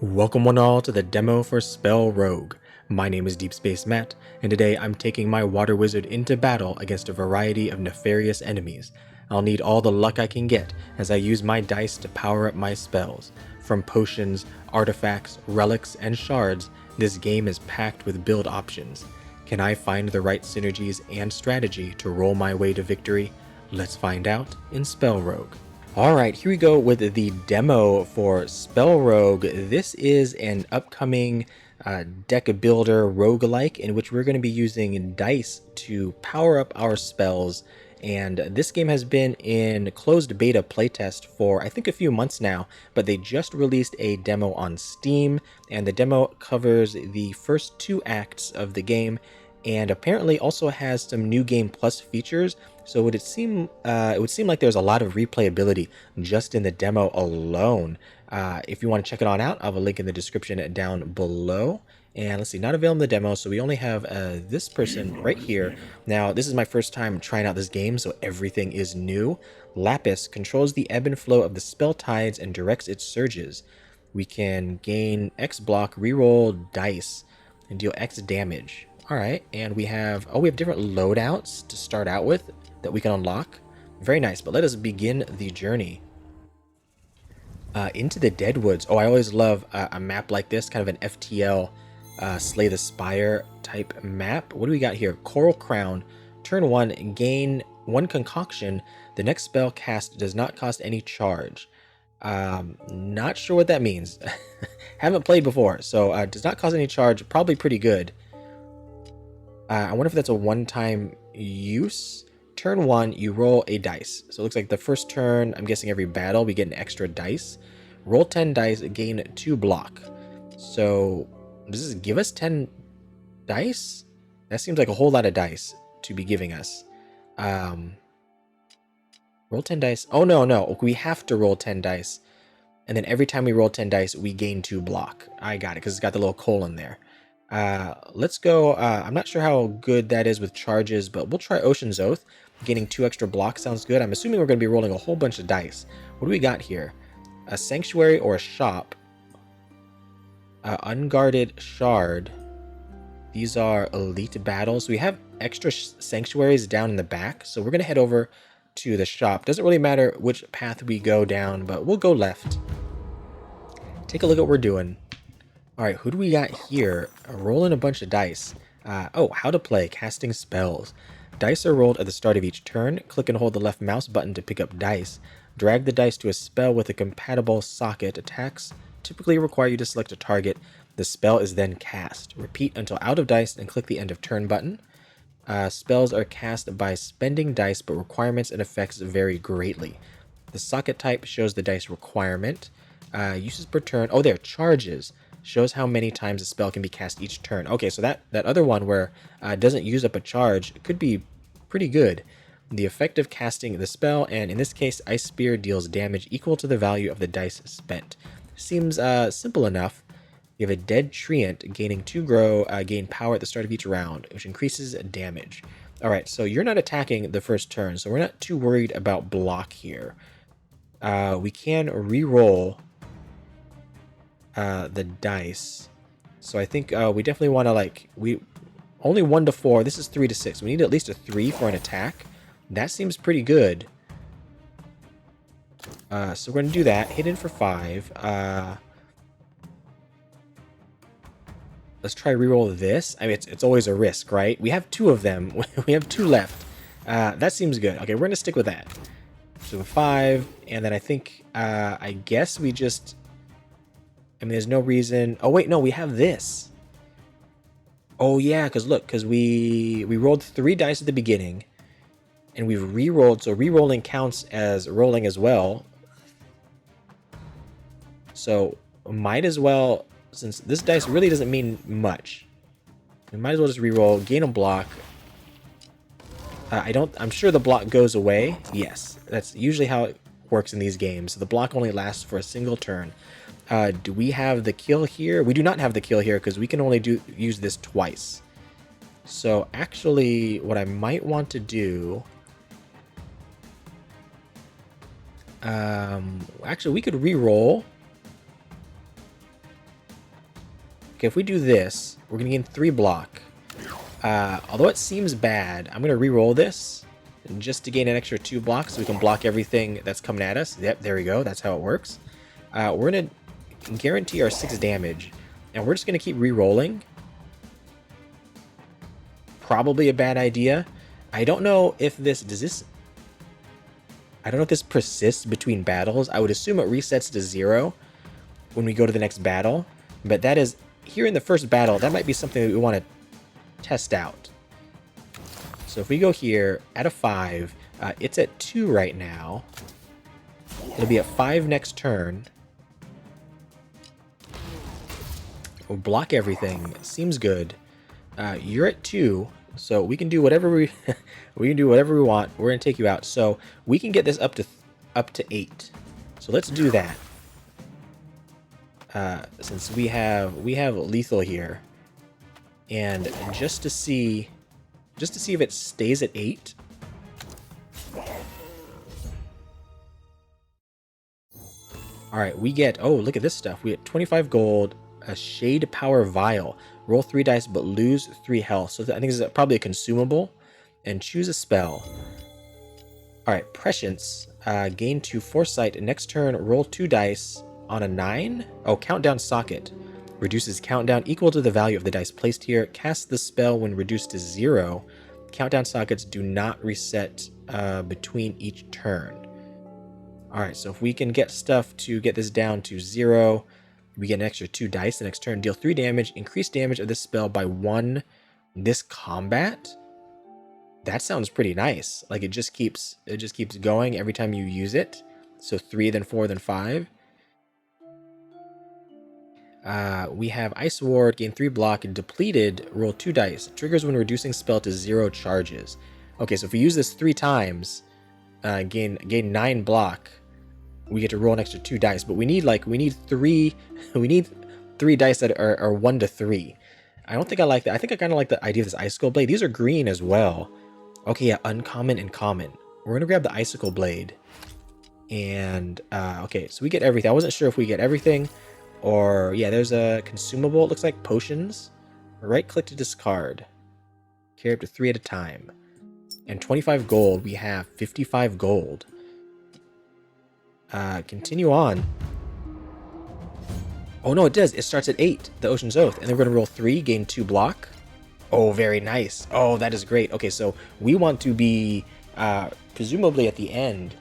Welcome one all to the demo for SpellRogue. My name is Deep Space Matt, and today I'm taking my water wizard into battle against a variety of nefarious enemies. I'll need all the luck I can get as I use my dice to power up my spells. From potions, artifacts, relics, and shards, this game is packed with build options. Can I find the right synergies and strategy to roll my way to victory? Let's find out in SpellRogue. Alright, here we go with the demo for SpellRogue. This is an upcoming deck builder roguelike in which we're going to be using dice to power up our spells. And this game has been in closed beta playtest for I think a few months now, but they just released a demo on Steam, and the demo covers the first 2 acts of the game and apparently also has some new game plus features. So it would seem like there's a lot of replayability just in the demo alone. If you want to check it on out, I'll have a link in the description down below. And let's see, not available in the demo, so we only have this person right here. Now, this is my first time trying out this game, so everything is new. Lapis controls the ebb and flow of the spell tides and directs its surges. We can gain X block, reroll dice, and deal X damage. Alright, and we have different loadouts to start out with that we can unlock. Very nice, but let us begin the journey. Into the Deadwoods. Oh, I always love a map like this, kind of an FTL Slay the Spire type map. What do we got here? Coral Crown. Turn 1, gain 1 concoction. The next spell cast does not cost any charge. Not sure what that means. Haven't played before, so does not cost any charge. Probably pretty good. I wonder if that's a one-time use. Turn 1, you roll a dice. So it looks like the first turn, I'm guessing every battle, we get an extra dice. Roll 10 dice, gain 2 block. So does this give us 10 dice? That seems like a whole lot of dice to be giving us. Roll 10 dice. Oh, no. We have to roll 10 dice. And then every time we roll 10 dice, we gain 2 block. I got it, because it's got the little colon there. Let's go. I'm not sure how good that is with charges, but we'll try Ocean's Oath. Gaining 2 extra blocks sounds good. I'm assuming we're going to be rolling a whole bunch of dice. What do we got here? A sanctuary or a shop. Unguarded shard. These are elite battles. We have extra sanctuaries down in the back, so we're going to head over to the shop. Doesn't really matter which path we go down, but we'll go left. Take a look at what we're doing. Alright, who do we got here? Rolling a bunch of dice. How to play. Casting spells. Dice are rolled at the start of each turn. Click and hold the left mouse button to pick up dice. Drag the dice to a spell with a compatible socket. Attacks typically require you to select a target. The spell is then cast. Repeat until out of dice and click the end of turn button. Spells are cast by spending dice, but requirements and effects vary greatly. The socket type shows the dice requirement. Uses per turn. Oh, there, charges. Shows how many times a spell can be cast each turn. Okay, so that other one where it doesn't use up a charge could be pretty good. The effect of casting the spell, and in this case, Ice Spear deals damage equal to the value of the dice spent. Seems simple enough. You have a Dead Treant, gaining 2 grow, gain power at the start of each round, which increases damage. Alright, so you're not attacking the first turn, so we're not too worried about block here. We can re-roll the dice. So I think we definitely want to only 1 to 4. This is 3 to 6. We need at least a 3 for an attack. That seems pretty good. So we're gonna do that. Hit in for 5. Let's try reroll this. I mean, it's always a risk, right? We have 2 of them. We have 2 left. That seems good. Okay, we're gonna stick with that. So 5, and then I think I guess we just. I mean, there's no reason. Oh wait, no, we have this. Oh yeah, because we rolled 3 dice at the beginning, and we've re-rolled. So re-rolling counts as rolling as well. So might as well, since this dice really doesn't mean much, we might as well just re-roll, gain a block. I'm sure the block goes away. Yes, that's usually how it works in these games. The block only lasts for a single turn. Do we have the kill here? We do not have the kill here because we can only use this twice. So actually, what I might want to do Actually, we could re-roll. Okay, if we do this, we're going to gain 3 block. Although it seems bad, I'm going to re-roll this just to gain an extra 2 blocks so we can block everything that's coming at us. Yep, there we go. That's how it works. We're going to guarantee our 6 damage, and we're just going to keep re-rolling. Probably a bad idea. I don't know if this... I don't know if this persists between battles. I would assume it resets to 0 when we go to the next battle. But that is... Here in the first battle, that might be something that we want to test out. So if we go here, at a 5, it's at 2 right now. It'll be at 5 next turn. We'll block everything. Seems good. You're at 2, so we can do whatever we want. We're gonna take you out, so we can get this up to 8. So let's do that. Since we have lethal here, and just to see if it stays at 8. All right, we get, oh, look at this stuff. We get 25 gold, a shade power vial. Roll 3 dice but lose 3 health. So I think this is probably a consumable. And choose a spell. All right, prescience. Gain 2 foresight. Next turn, roll 2 dice on a 9. Oh, countdown socket. Reduces countdown equal to the value of the dice placed here. Cast the spell when reduced to 0. Countdown sockets do not reset between each turn. Alright, so if we can get stuff to get this down to 0, we get an extra 2 dice the next turn. Deal 3 damage. Increase damage of this spell by 1 this combat. That sounds pretty nice. Like it just keeps going every time you use it. So 3, then 4, then 5. We have Ice Ward, gain 3 block, and depleted, roll 2 dice. Triggers when reducing spell to 0 charges. Okay, so if we use this 3 times, gain 9 block, we get to roll an extra 2 dice. But we need 3 dice that are 1 to 3. I don't think I like that. I think I kind of like the idea of this Icicle Blade. These are green as well. Okay, yeah, uncommon and common. We're gonna grab the Icicle Blade. And okay, so we get everything. I wasn't sure if we get everything. Or, yeah, there's a consumable. It looks like potions. Right-click to discard. Carry up to 3 at a time. And 25 gold. We have 55 gold. Continue on. Oh, no, it does. It starts at 8, the Ocean's Oath. And then we're going to roll 3, gain 2 block. Oh, very nice. Oh, that is great. Okay, so we want to be, presumably at the end,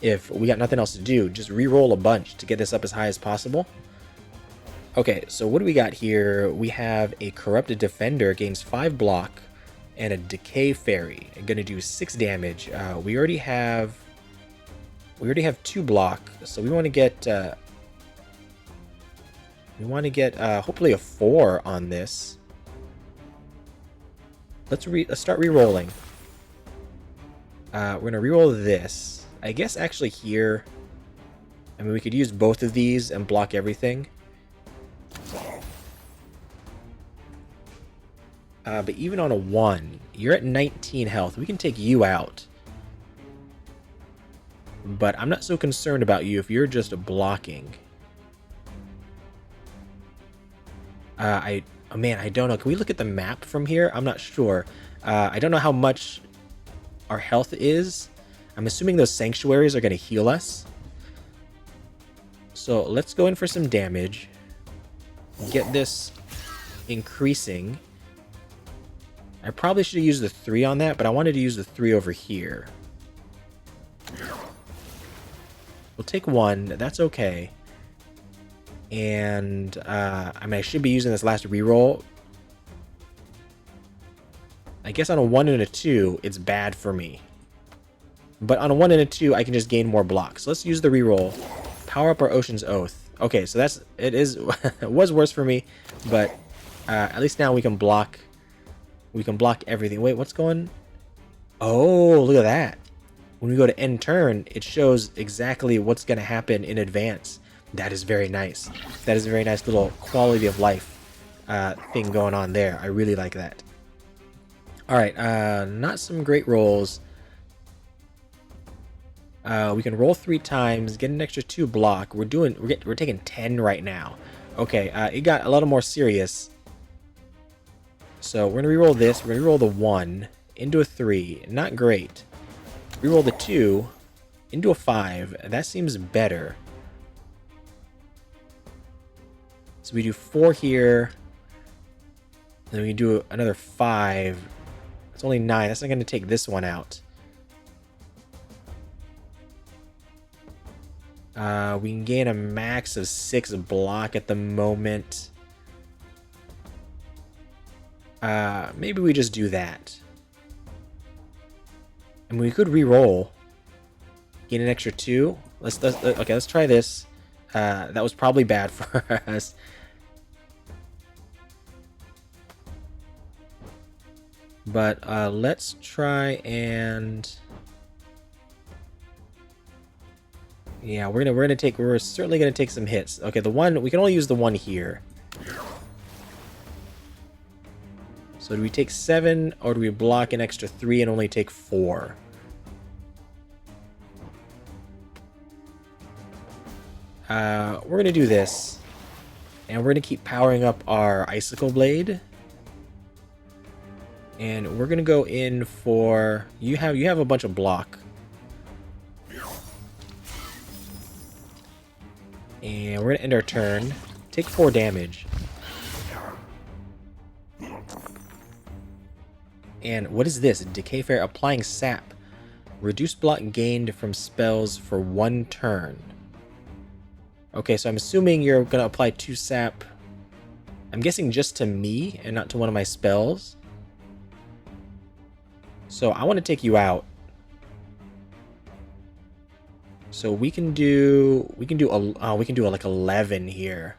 if we got nothing else to do, just re-roll a bunch to get this up as high as possible. Okay, so what do we got here? We have a Corrupted Defender, gains 5 block, and a Decay Fairy. Gonna do 6 damage. We already have 2 block, so we want to get hopefully a 4 on this. Let's start re-rolling. We're gonna re-roll this. I guess actually here, I mean, we could use both of these and block everything. But even on a 1, you're at 19 health. We can take you out. But I'm not so concerned about you if you're just blocking. Oh man, I don't know. Can we look at the map from here? I'm not sure. I don't know how much our health is. I'm assuming those sanctuaries are going to heal us. So let's go in for some damage. Get this increasing. I probably should have used the 3 on that, but I wanted to use the 3 over here. We'll take 1. That's okay. And, I mean, I should be using this last reroll. I guess on a 1 and a 2, it's bad for me. But on a 1 and a 2, I can just gain more blocks. So let's use the reroll. Power up our Ocean's Oath. Okay, so it was worse for me, but at least now we can block everything. Wait, what's going? Oh, look at that. When we go to end turn, it shows exactly what's going to happen in advance. That is very nice. That is a very nice little quality of life thing going on there. I really like that. All right, not some great rolls. We can roll 3 times, get an extra 2 block. We're taking 10 right now. Okay, it got a little more serious. So we're gonna reroll this. We're gonna reroll the 1 into a 3. Not great. Reroll the 2 into a 5. That seems better. So we do 4 here. Then we do another 5. It's only 9. That's not gonna take this one out. We can gain a max of 6 block at the moment. Maybe we just do that. And we could re-roll. Gain an extra 2. Okay, let's try this. That was probably bad for us. But let's try and... Yeah, we're certainly gonna take some hits. Okay, the 1, we can only use the 1 here. So do we take 7, or do we block an extra 3 and only take 4? We're gonna do this, and we're gonna keep powering up our Icicle Blade. And we're gonna go in for... You have a bunch of block. And we're gonna end our turn. Take 4 damage. And what is this? Decay Fair. Applying sap. Reduce block gained from spells for 1 turn. Okay, so I'm assuming you're gonna apply 2 sap. I'm guessing just to me and not to one of my spells. So I want to take you out. So we can do like 11 here.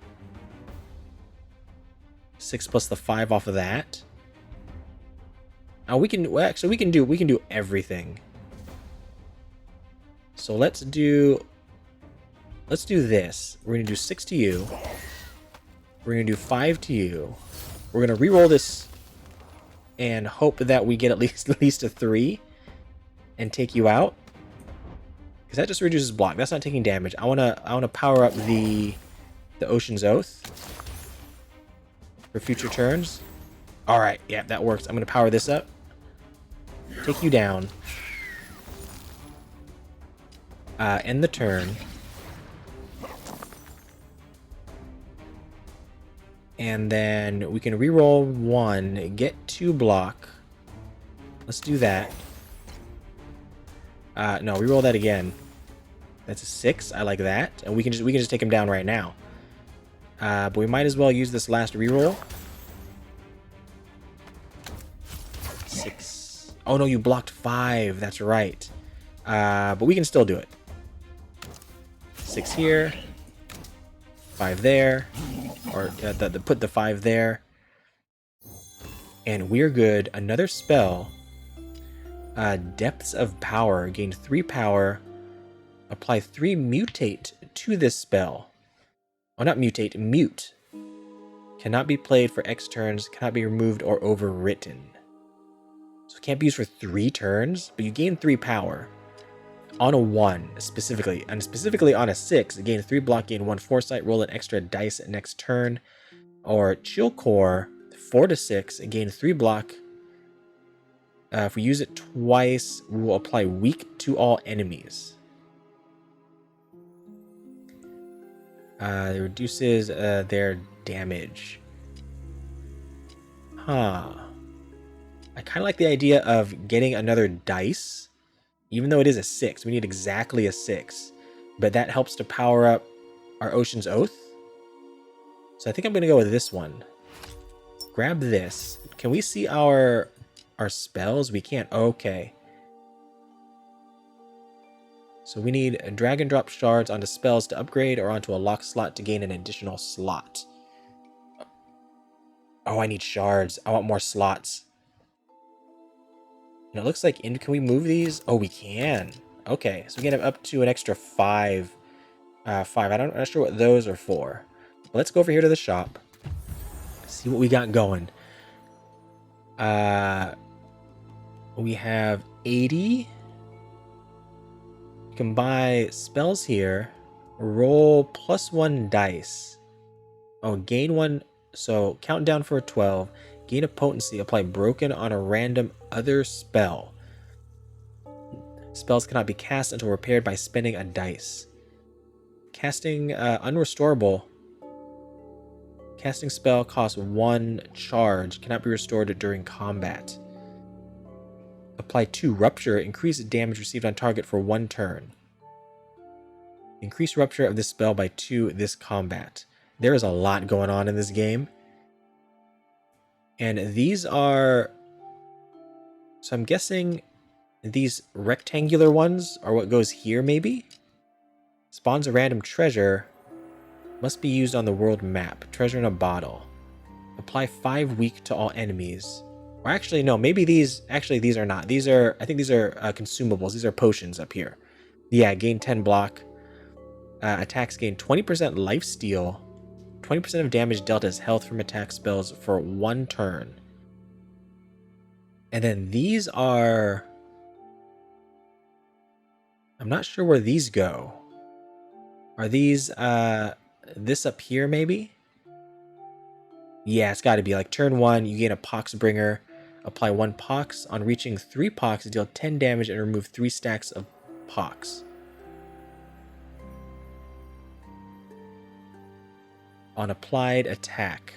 6 plus the 5 off of that. We can do everything. So let's do this. We're gonna do 6 to you. We're gonna do 5 to you. We're gonna re-roll this and hope that we get at least a 3 and take you out. Because that just reduces block. That's not taking damage. I wanna power up the Ocean's Oath for future turns. Alright, yeah, that works. I'm gonna power this up. Take you down. End the turn. And then we can reroll 1, get 2 block. Let's do that. No, reroll that again. That's a 6. I like that. And we can just take him down right now. But we might as well use this last reroll. 6. Oh no, you blocked 5. That's right. But we can still do it. 6 here. 5 there. Or put the 5 there. And we're good. Another spell. Depths of Power. Gain 3 power. Apply 3 mutate to this spell. Oh, not mutate, mute. Cannot be played for X turns. Cannot be removed or overwritten. So it can't be used for 3 turns, but you gain 3 power. On a 1, specifically. And specifically on a 6, gain 3 block, gain 1 foresight, roll an extra dice next turn. Or Chill Core, 4 to 6, gain 3 block. If we use it twice, we will apply weak to all enemies. It reduces their damage. Huh. I kind of like the idea of getting another dice. Even though it is a 6. We need exactly a 6. But that helps to power up our Ocean's Oath. So I think I'm going to go with this one. Grab this. Can we see our spells? We can't. Okay. So we need drag and drop shards onto spells to upgrade or onto a lock slot to gain an additional slot. Oh, I need shards. I want more slots. And it looks like, can we move these? Oh, we can. Okay, so we can have up to an extra 5. 5. I'm not sure what those are for. But let's go over here to the shop. See what we got going. We have 80. You can buy spells here. Roll +1 dice. Oh, gain 1. So count down for a 12. Gain a potency. Apply broken on a random other spell. Spells cannot be cast until repaired by spending a dice. Casting unrestorable. Casting spell costs 1 charge. Cannot be restored during combat. Apply 2 rupture. Increase damage received on target for 1 turn. Increase rupture of this spell by 2 this combat. There is a lot going on in this game. And these are... So I'm guessing these rectangular ones are what goes here, maybe? Spawns a random treasure. Must be used on the world map. Treasure in a bottle. Apply 5 weak to all enemies. Or actually, no, maybe these... Actually, these are not. These are... I think these are consumables. These are potions up here. Yeah, gain 10 block. Attacks gain 20% lifesteal. 20% of damage dealt as health from attack spells for 1 turn. And then these are... I'm not sure where these go. Are these, this up here, maybe? Yeah, it's got to be like turn 1, you gain a Poxbringer. Apply 1 Pox. On reaching 3 Pox, deal 10 damage and remove 3 stacks of Pox. On applied attack.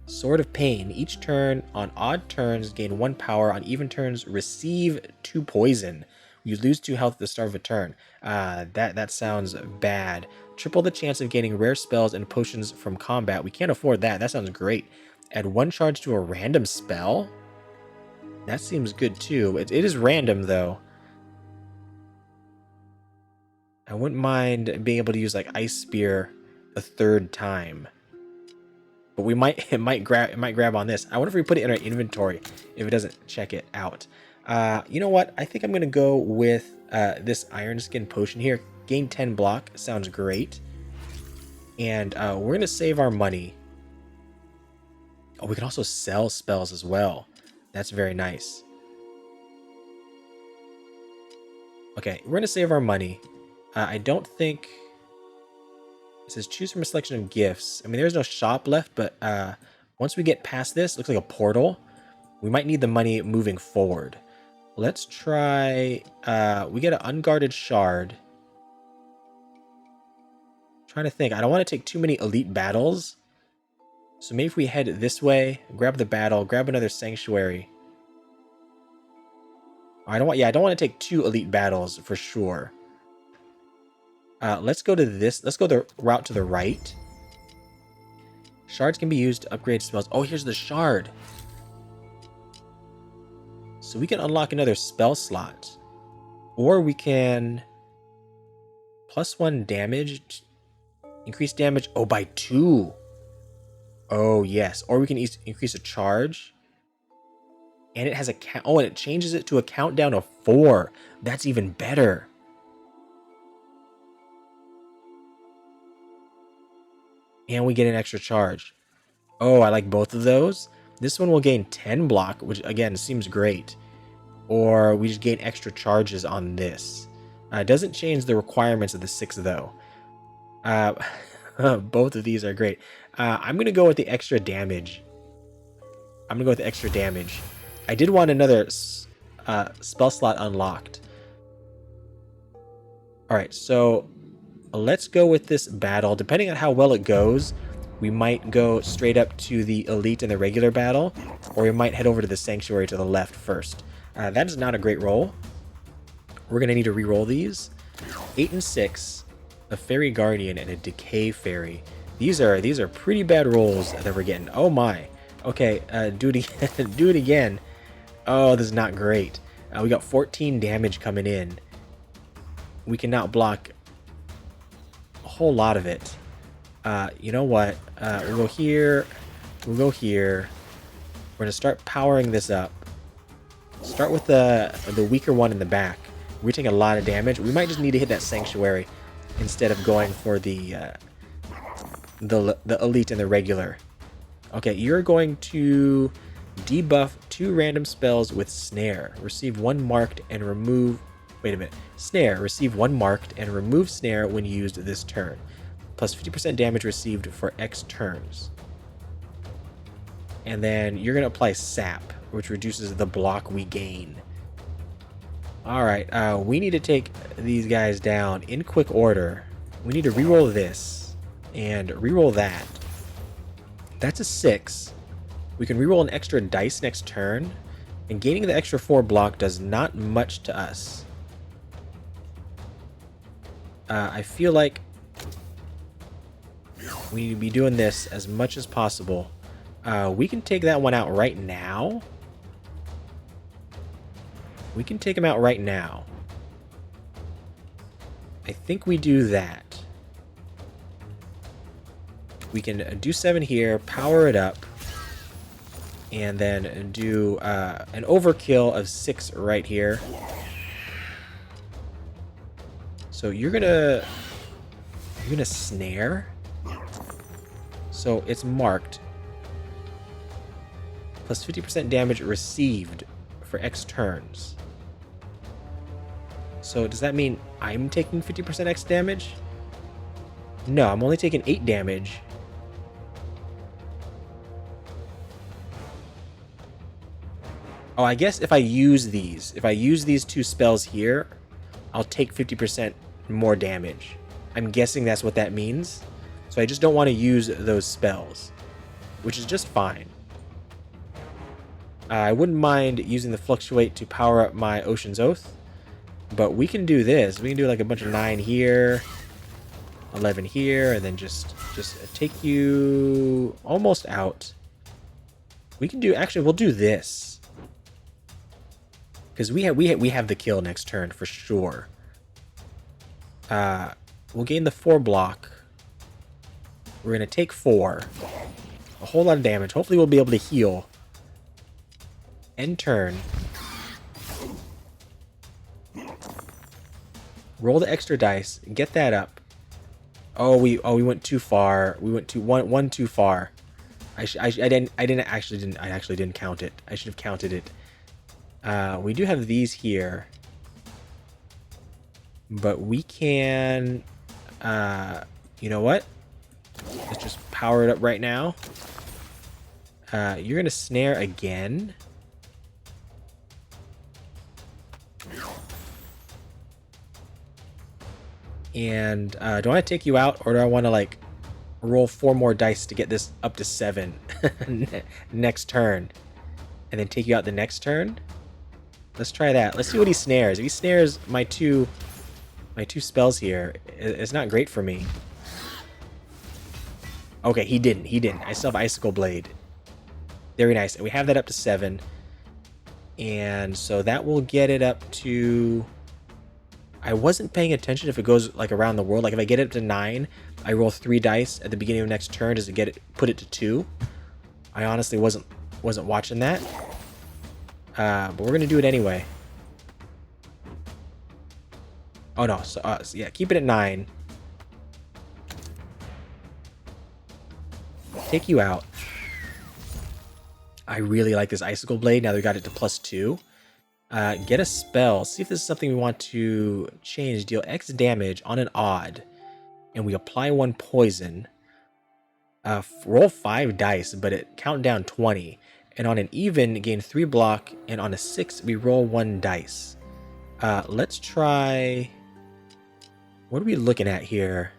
Sword of Pain. Each turn, on odd turns, gain 1 power. On even turns, receive 2 poison. You lose 2 health at the start of a turn. That sounds bad. Triple the chance of gaining rare spells and potions from combat. We can't afford that. That sounds great. Add 1 charge to a random spell? That seems good too. It is random though. I wouldn't mind being able to use like Ice Spear a 3rd time. But we might might grab on this. I wonder if we put it in our inventory if it doesn't check it out. You know what? I think I'm gonna go with this Iron Skin potion here. Gain 10 block. Sounds great. And we're gonna save our money. Oh, we can also sell spells as well. That's very nice. Okay, we're gonna save our money. I don't think... It says choose from a selection of gifts. I mean, there's no shop left, but once we get past this, looks like a portal. We might need the money moving forward. Let's try... we get an unguarded shard. Trying to think. I don't want to take too many elite battles. So maybe if we head this way, grab the battle, grab another sanctuary. I don't want to take 2 elite battles for sure. Let's go to this. Let's go the route to the right. Shards can be used to upgrade spells. Oh, here's the shard. So we can unlock another spell slot. Or we can... +1 damage. Increase damage. Oh, by 2. Oh, yes. Or we can increase a charge. And it has a... Oh, and it changes it to a countdown of 4. That's even better. And we get an extra charge. Oh, I like both of those. This one will gain 10 block, which again seems great. Or we just gain extra charges on this. It doesn't change the requirements of the 6 though. Both of these are great. I'm going to go with the extra damage. I did want another spell slot unlocked. Alright, so... Let's go with this battle. Depending on how well it goes, we might go straight up to the elite and the regular battle, or we might head over to the sanctuary to the left first. That is not a great roll. We're going to need to re-roll these. 8 and 6, a Fairy Guardian, and a Decay Fairy. These are pretty bad rolls that we're getting. Oh my. Okay, do it again. Do it again. Oh, this is not great. We got 14 damage coming in. We cannot block whole lot of it. You know what? We'll go here. We'll go here. We're gonna start powering this up. Start with the weaker one in the back. We're taking a lot of damage. We might just need to hit that sanctuary instead of going for the elite and the regular. Okay, you're going to debuff 2 random spells with snare. Receive 1 marked and remove... Wait a minute. Snare. Receive 1 marked and remove snare when used this turn. plus 50% damage received for X turns. And then you're going to apply sap, which reduces the block we gain. Alright, we need to take these guys down in quick order. We need to reroll this and reroll that. That's a 6. We can reroll an extra dice next turn, and gaining the extra 4 block does not much to us. I feel like we need to be doing this as much as possible. We can take that one out right now. We can take him out right now. I think we do that. We can do 7 here, power it up, and then do an overkill of 6 right here. So you're gonna snare. So it's marked. Plus 50% damage received for X turns. So does that mean I'm taking 50% X damage? No, I'm only taking 8 damage. Oh, I guess if I use these 2 spells here, I'll take 50% more damage. I'm guessing that's what that means. So I just don't want to use those spells, which is just fine. I wouldn't mind using the Fluctuate to power up my Ocean's Oath, but we can do this. We can do like a bunch of 9 here, 11 here, and then just take you almost out. We can do, actually, we'll do this. Because we have the kill next turn for sure. We'll gain the 4 block. We're going to take 4. A whole lot of damage. Hopefully we'll be able to heal. End turn. Roll the extra dice. Get that up. Oh, we went too far. We went one too far. I actually didn't count it. I should have counted it. We do have these here. But we can, you know what? Let's just power it up right now. You're going to snare again. And do I want to take you out, or do I want to like roll 4 more dice to get this up to 7 next turn, and then take you out the next turn? Let's try that. Let's see what he snares. If he snares my two spells here, it's not great for me. Okay, he didn't. I still have Icicle Blade. Very nice. And we have that up to 7. And so that will get it up to... I wasn't paying attention if it goes like around the world. Like if I get it up to 9, I roll 3 dice at the beginning of next turn. Does it put it to 2? I honestly wasn't watching that. But we're gonna do it anyway. Oh no, so yeah, keep it at 9. Take you out. I really like this Icicle Blade. Now we got it to +2. Get a spell. See if this is something we want to change. Deal X damage on an odd, and we apply 1 poison. Roll 5 dice, but it count down 20. And on an even, gain 3 block, and on a 6, we roll 1 dice. Let's try... What are we looking at here?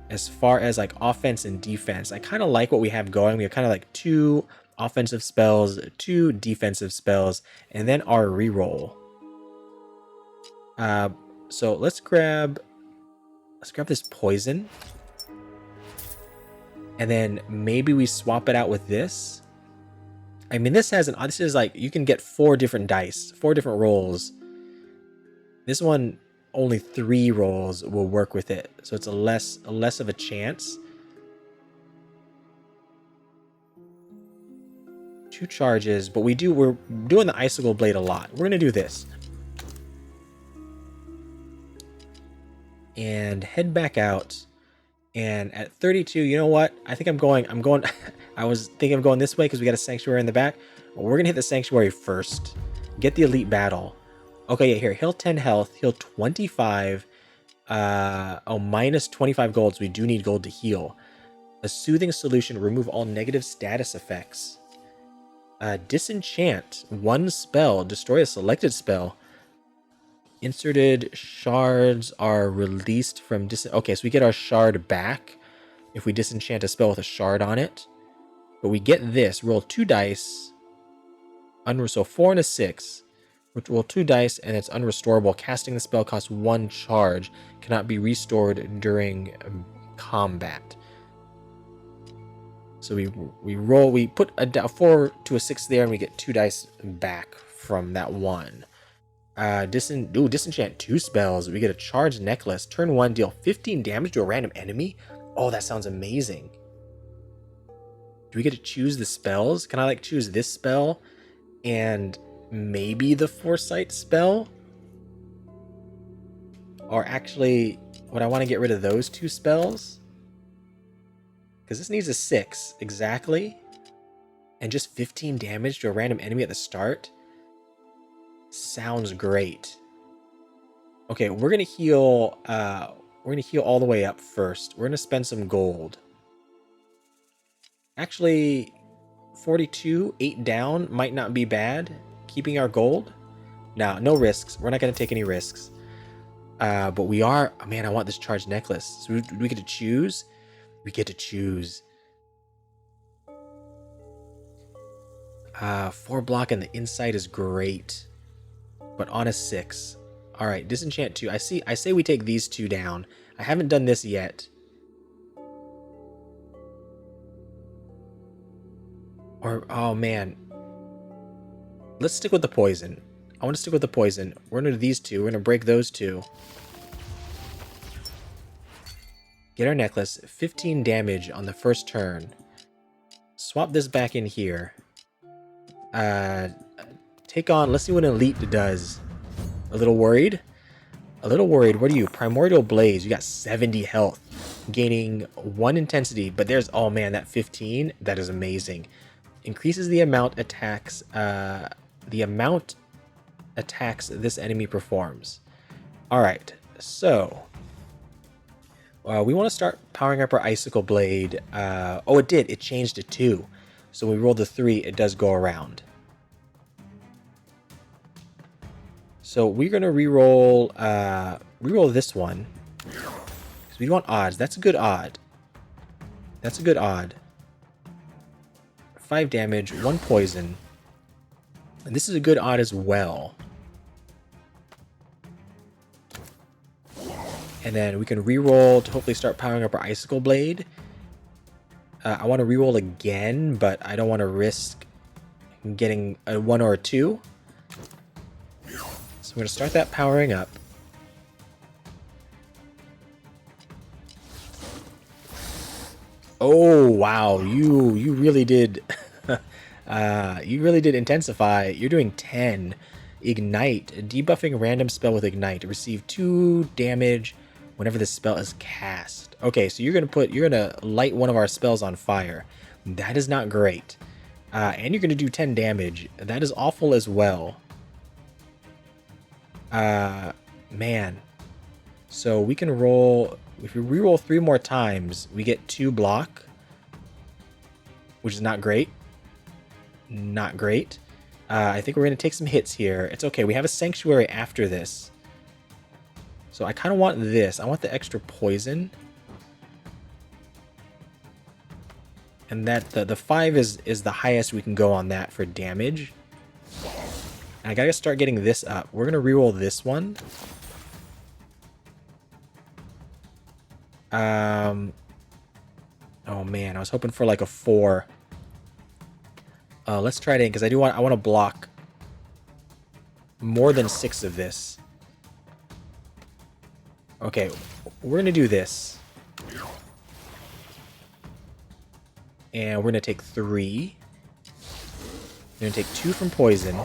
As far as like offense and defense, I kind of like what we have going. We have kind of like 2 offensive spells, 2 defensive spells, and then our reroll. So let's grab this poison. And then maybe we swap it out with this. I mean, this is like, you can get 4 different dice, 4 different rolls. This one, only 3 rolls will work with it. So it's a less of a chance. 2 charges, but we're doing the Icicle Blade a lot. We're going to do this. And head back out. And at 32, you know what? I think I'm going, I was thinking of going this way because we got a Sanctuary in the back. Well, we're going to hit the Sanctuary first. Get the Elite Battle. Okay, yeah, here, heal 10 health, heal 25, Oh, minus 25 gold, so we do need gold to heal. A soothing solution, remove all negative status effects. Disenchant, 1 spell, destroy a selected spell. Inserted shards are released from okay, so we get our shard back if we disenchant a spell with a shard on it. But we get this, roll 2 dice. So 4 and a 6. Roll 2 dice and it's unrestorable. Casting the spell costs 1 charge. Cannot be restored during combat. So we put a 4 to a 6 there and we get 2 dice back from that 1. Disenchant 2 spells. We get a charged necklace. Turn 1, deal 15 damage to a random enemy. Oh, that sounds amazing. Do we get to choose the spells? Can I like choose this spell and maybe the foresight spell? Or actually, would I want to get rid of those 2 spells? Because this needs a 6 exactly. And just 15 damage to a random enemy at the start. Sounds great. Okay, we're gonna heal all the way up first. We're gonna spend some gold. Actually, 42, 8 down might not be bad. Keeping our gold. Nah, no risks. We're not gonna take any risks. But we are, oh man, I want this charged necklace. So we get to choose. We get to choose. 4 block and the inside is great. But on a 6. Alright, disenchant 2. I say we take these 2 down. I haven't done this yet. Or, oh man. Let's stick with the poison. I want to stick with the poison. We're going to do these 2. We're going to break those 2. Get our necklace. 15 damage on the first turn. Swap this back in here. Take on, let's see what an elite does. A little worried? A little worried. What are you? Primordial Blaze. You got 70 health. Gaining 1 intensity. But there's, oh man, that 15. That is amazing. Increases the amount attacks this enemy performs. Alright, so we want to start powering up our Icicle Blade. Oh, it did. It changed to 2. So we rolled the 3. It does go around. So we're going to reroll this one. Because we want odds. That's a good odd. That's a good odd. 5 damage, 1 poison. And this is a good odd as well. And then we can reroll to hopefully start powering up our Icicle Blade. I want to reroll again, but I don't want to risk getting a 1 or a 2. So I'm going to start that powering up. Oh wow, you really did you really did intensify. You're doing 10. Ignite, debuffing random spell with Ignite. Receive 2 damage whenever the spell is cast. Okay, so you're gonna light one of our spells on fire. That is not great. And you're gonna do 10 damage. That is awful as well. Man. So we can roll, if we reroll 3 more times, we get 2 block, which is not great. Not great. I think we're going to take some hits here. It's okay. We have a Sanctuary after this. So I kind of want this. I want the extra poison. And that the 5 is the highest we can go on that for damage. And I got to start getting this up. We're going to reroll this one. Oh man, I was hoping for like a 4. Let's try it in because I want to block more than 6 of this. Okay, we're gonna do this, and we're gonna take 3. We're gonna take 2 from poison.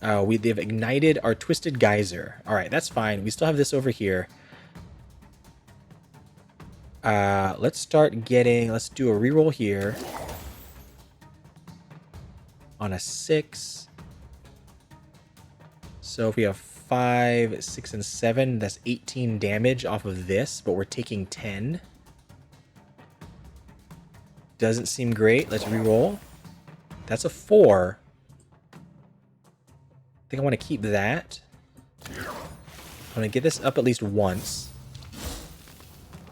They've ignited our Twisted Geyser. All right, that's fine. We still have this over here. Let's do a reroll here. On a 6. So if we have 5, 6, and 7. That's 18 damage off of this, but we're taking 10. Doesn't seem great. Let's reroll. That's a 4. I think I want to keep that. I'm going to get this up at least once.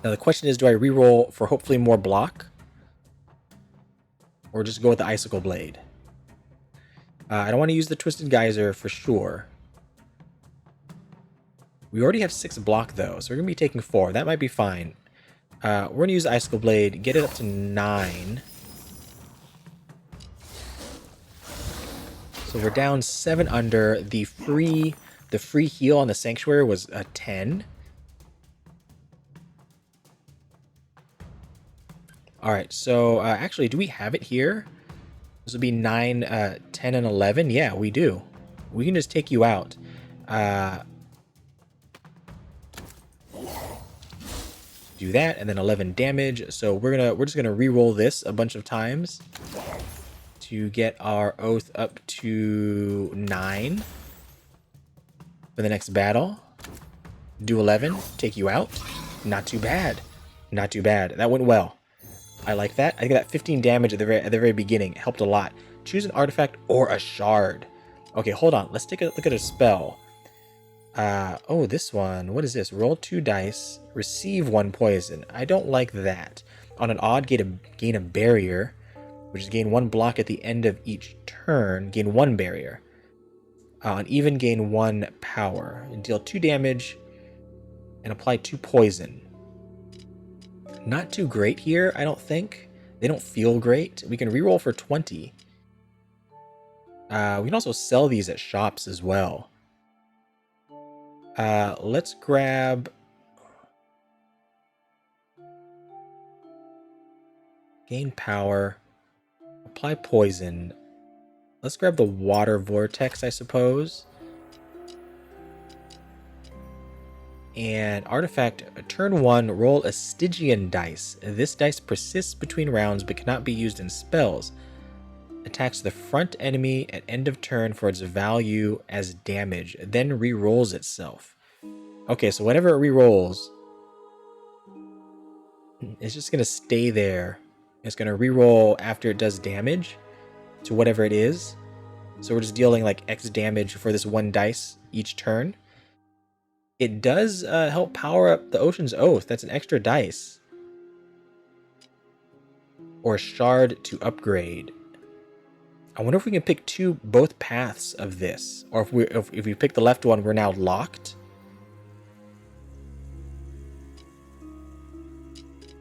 Now the question is, do I reroll for hopefully more block? Or just go with the Icicle Blade? I don't want to use the Twisted Geyser for sure. We already have 6 block though, so we're going to be taking 4. That might be fine. We're going to use the Icicle Blade, get it up to 9. So we're down 7 under. The free heal on the Sanctuary was a 10. Alright, so actually, do we have it here? This would be 9, 10, and 11. Yeah, we do. We can just take you out. Do that, and then 11 damage. So we're just gonna re-roll this a bunch of times to get our oath up to 9 for the next battle. Do 11, take you out. Not too bad. Not too bad. That went well. I like that. I think that 15 damage at the very beginning helped a lot. Choose an artifact or a shard. Okay, hold on. Let's take a look at a spell. Oh, this one. What is this? Roll 2 dice. Receive 1 poison. I don't like that. On an odd, gain a barrier, which is gain 1 block at the end of each turn. Gain 1 barrier. On even, gain 1 power. And deal 2 damage and apply 2 poison. Not too great here, I don't think. They don't feel great. We can reroll for 20. We can also sell these at shops as well. Let's grab... Gain power. Apply poison. Let's grab the water vortex, I suppose. And artifact, turn 1, roll a Stygian dice. This dice persists between rounds but cannot be used in spells. Attacks the front enemy at end of turn for its value as damage, then re-rolls itself. Okay, so whenever it re-rolls, it's just going to stay there. It's going to re-roll after it does damage to whatever it is. So we're just dealing like X damage for this 1 dice each turn. It does help power up the Ocean's Oath. That's an extra dice. Or shard to upgrade. I wonder if we can pick both paths of this. Or if we pick the left one, we're now locked.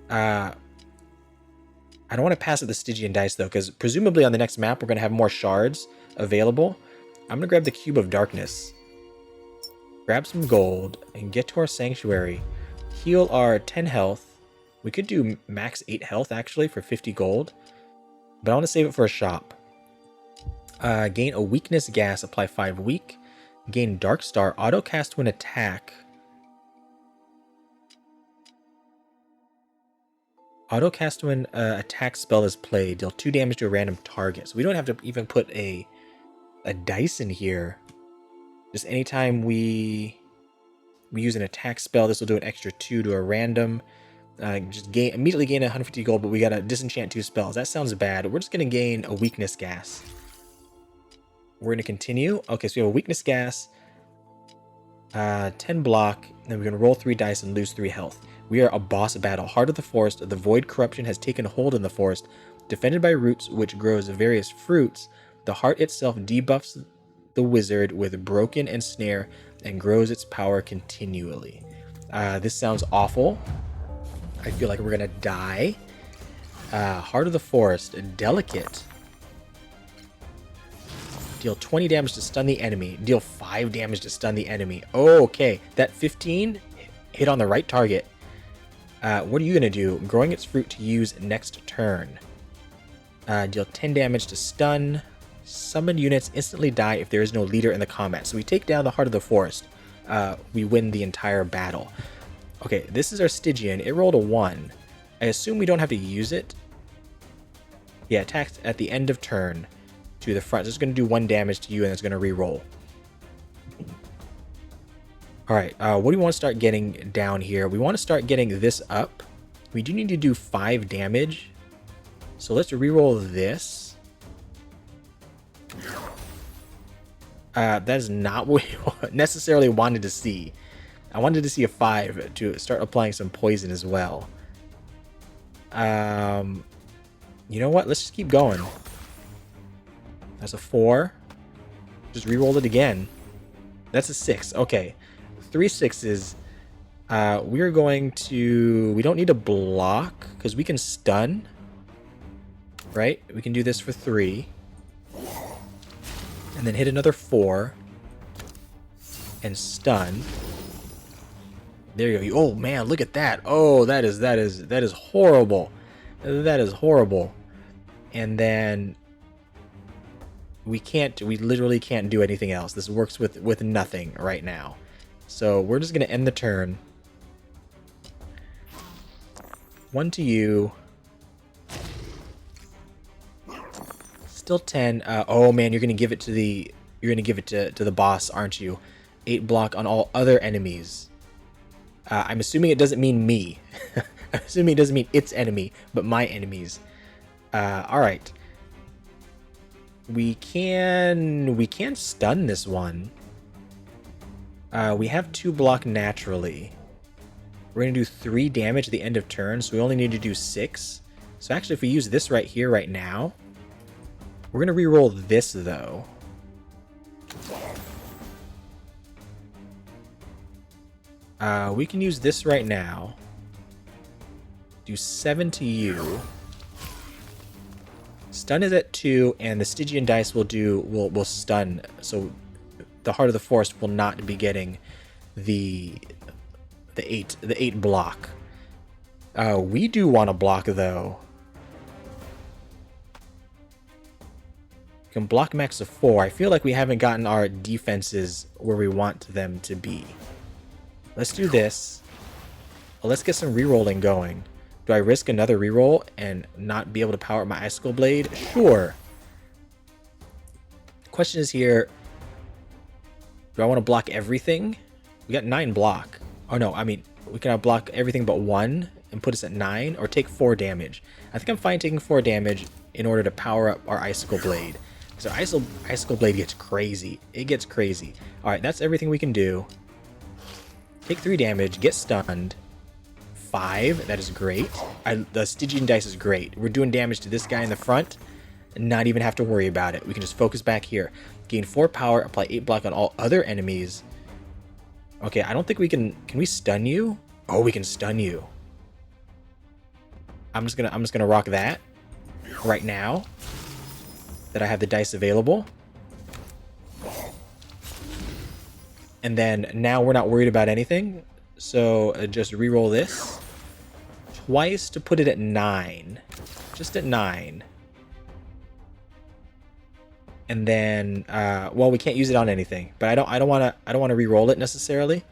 I don't want to pass at the Stygian dice though, because presumably on the next map we're going to have more shards available. I'm going to grab the Cube of Darkness. Grab some gold and get to our Sanctuary. Heal our 10 health. We could do max 8 health actually for 50 gold. But I want to save it for a shop. Gain a weakness gas, apply 5 weak. Gain Dark Star, auto cast when attack. Auto cast when attack spell is played. Deal 2 damage to a random target. So we don't have to even put a dice in here. Just anytime we use an attack spell, this will do an extra 2 to a random. Immediately gain 150 gold, but we gotta disenchant 2 spells. That sounds bad. We're just gonna gain a weakness gas. We're gonna continue. Okay, so we have a weakness gas, 10 block, then we're gonna roll 3 dice and lose 3 health. We are a boss battle. Heart of the Forest. The void corruption has taken hold in the forest. Defended by roots, which grows various fruits. The heart itself debuffs the wizard with broken and snare and grows its power continually. This sounds awful. I feel like we're gonna die. Heart of the Forest, delicate. Deal 20 damage to stun the enemy. Deal 5 damage to stun the enemy. Oh, okay, that 15 hit on the right target. What are you gonna do? Growing its fruit to use next turn. Deal 10 damage to stun. Summoned units instantly die if there is no leader in the combat. So we take down the Heart of the Forest. We win the entire battle. Okay, this is our Stygian. It rolled a 1. I assume we don't have to use it. Yeah, attacks at the end of turn to the front. So it's going to do 1 damage to you and it's going to re-roll. Alright, what do we want to start getting down here? We want to start getting this up. We do need to do 5 damage. So let's reroll this. That is not what we necessarily wanted to see. I wanted to see a 5 to start applying some poison as well. You know what? Let's just keep going. That's a 4. Just reroll it again. That's a 6. Okay. 3 6s. We're going to... We don't need to block, because we can stun. Right? We can do this for 3. And then hit another 4. And stun. There you go. Oh, man, look at that. Oh, that is horrible. That is horrible. And then... we literally can't do anything else. This works with nothing right now. So we're just going to end the turn. 1 to you. Still 10. Oh man, you're going to give it to the boss, aren't you? 8 block on all other enemies. I'm assuming it doesn't mean me. I'm assuming it doesn't mean its enemy, but my enemies. All right. We can stun this one. We have 2 block naturally. We're going to do 3 damage at the end of turn, so we only need to do 6. So actually, if we use this right here, right now, we're going to re-roll this, though. We can use this right now. Do 7 to you. Stun is at 2, and the Stygian dice will stun. So the Heart of the Forest will not be getting the 8 block. We do want to block though. We can block max of 4. I feel like we haven't gotten our defenses where we want them to be. Let's do this. Well, let's get some rerolling going. Do I risk another reroll and not be able to power up my Icicle Blade? Sure. Question is here, do I want to block everything? We got 9 block. Oh no, I mean, we can block everything but 1 and put us at 9, or take 4 damage. I think I'm fine taking 4 damage in order to power up our Icicle Blade. So Icicle Blade gets crazy. It gets crazy. Alright, that's everything we can do. Take 3 damage, get stunned. 5, that is great. The Stygian dice is great. We're doing damage to this guy in the front and not even have to worry about it. We can just focus back here. Gain 4 power, apply 8 block on all other enemies. Okay, I don't think we can we stun you? Oh, we can stun you. I'm just gonna rock that right now that I have the dice available. And then now we're not worried about anything. So just re-roll this twice to put it at 9. Just at 9. And then well, we can't use it on anything, but I don't want to re-roll it necessarily.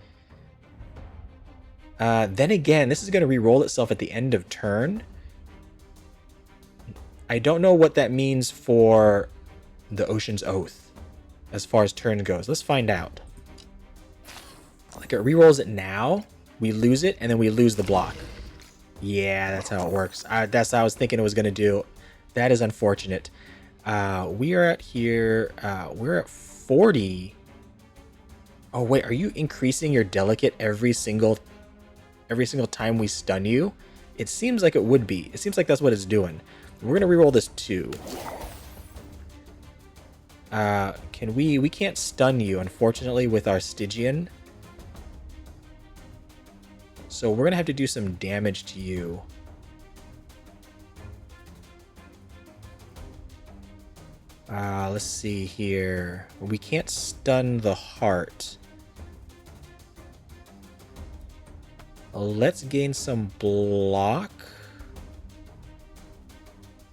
Then again, this is going to re-roll itself at the end of turn. I don't know what that means for the Ocean's Oath as far as turn goes. Let's find out. Like, it re-rolls it now, we lose it, and then we lose the block. Yeah, that's how it works. That's how I was thinking it was going to do. That is unfortunate. We are at here. We're at 40. Oh wait, are you increasing your delicate every single time we stun you? It seems like it would be. It seems like that's what it's doing. We're gonna reroll this too. Can we can't stun you, unfortunately, with our Stygian. So we're gonna have to do some damage to you. Let's see here. We can't stun the heart. Let's gain some block.